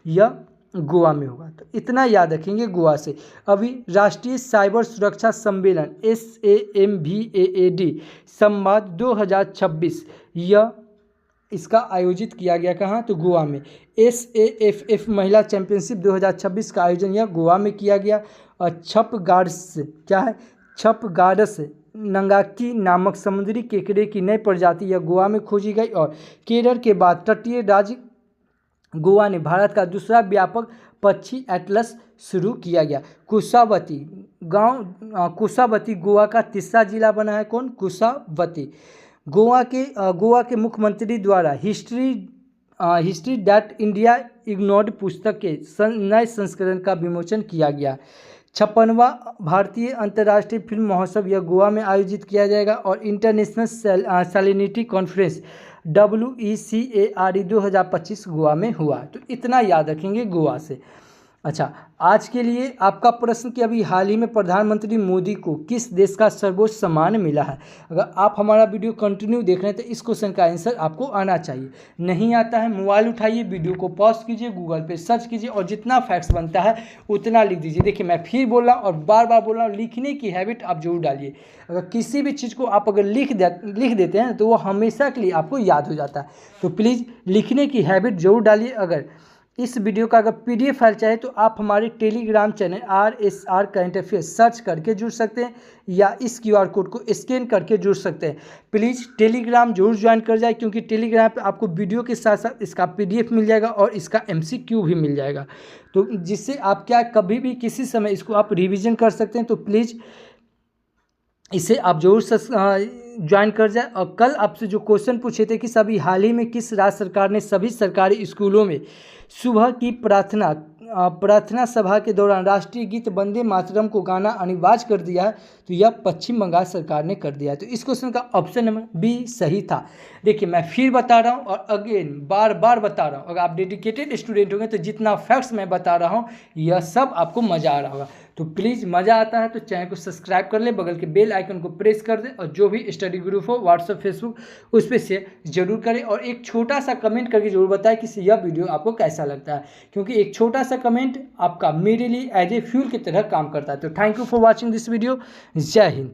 यह गोवा में होगा। तो इतना याद रखेंगे गोवा से। अभी राष्ट्रीय साइबर सुरक्षा सम्मेलन SAMVAAD संवाद 2026 यह इसका आयोजित किया गया कहाँ, तो गोवा में। SAFF महिला चैंपियनशिप 2026 का आयोजन यह गोवा में किया गया। और छपगार्ड्स क्या है, छपगार्ड्स नंगाकी नामक समुद्री केकड़े की नई प्रजाति यह गोवा में खोजी गई। और केरल के बाद तटीय राज्य गोवा ने भारत का दूसरा व्यापक पक्षी एटलस शुरू किया गया। कुशावती कुशावती गोवा का तीसरा जिला बना है, कौन, कुशावती। गोवा के मुख्यमंत्री द्वारा हिस्ट्री दैट इंडिया इग्नोर्ड पुस्तक के नए संस्करण का विमोचन किया गया। 56वां भारतीय अंतर्राष्ट्रीय फिल्म महोत्सव यह गोवा में आयोजित किया जाएगा। और international salinity conference WECARE 2025 Goa में हुआ। तो इतना याद रखेंगे गोवा से। अच्छा, आज के लिए आपका प्रश्न कि अभी हाल ही में प्रधानमंत्री मोदी को किस देश का सर्वोच्च सम्मान मिला है। अगर आप हमारा वीडियो कंटिन्यू देख रहे हैं तो इस क्वेश्चन का आंसर आपको आना चाहिए। नहीं आता है, मोबाइल उठाइए, वीडियो को पॉज कीजिए, गूगल पे सर्च कीजिए और जितना फैक्ट्स बनता है उतना लिख दीजिए। देखिए, मैं फिर बोल रहा हूँ और बार बार बोल रहा हूँ, लिखने की हैबिट आप जरूर डालिए। अगर किसी भी चीज़ को आप अगर लिख देते हैं तो वो हमेशा के लिए आपको याद हो जाता है। तो प्लीज़ लिखने की हैबिट जरूर डालिए। अगर इस वीडियो का अगर PDF फाइल चाहे तो आप हमारे Telegram channel RSR current affairs search करके जुड़ सकते हैं या इस QR कोड को स्कैन करके जुड़ सकते हैं। प्लीज़ टेलीग्राम जरूर ज्वाइन कर जाए, क्योंकि टेलीग्राम पे आपको वीडियो के साथ साथ इसका PDF मिल जाएगा और इसका MCQ भी मिल जाएगा, तो जिससे आप क्या कभी भी किसी समय इसको आप रिविज़न कर सकते हैं। तो प्लीज़ इसे आप जरूर ज्वाइन कर जाए। और कल आपसे जो क्वेश्चन पूछे थे कि सभी हाल ही में किस राज्य सरकार ने सभी सरकारी स्कूलों में सुबह की प्रार्थना सभा के दौरान राष्ट्रीय गीत वंदे मातरम को गाना अनिवार्य कर दिया है, तो यह पश्चिम बंगाल सरकार ने कर दिया है। तो इस क्वेश्चन का ऑप्शन नंबर बी सही था। देखिए, मैं फिर बता रहा हूँ और अगेन बार बार बता रहा हूँ, अगर आप डेडिकेटेड स्टूडेंट होंगे तो जितना फैक्ट्स मैं बता रहा हूँ यह सब आपको मज़ा आ रहा होगा। तो प्लीज़ मज़ा आता है तो चैनल को सब्सक्राइब कर ले, बगल के बेल आइकन को प्रेस कर दे और जो भी स्टडी ग्रुप हो व्हाट्सएप फेसबुक उस पर शेयर जरूर करें। और एक छोटा सा कमेंट करके जरूर बताएं कि यह वीडियो आपको कैसा लगता है, क्योंकि एक छोटा सा कमेंट आपका मेरे लिए एज ए फ्यूल की तरह काम करता है। तो thank you for watching this video. जय हिंद।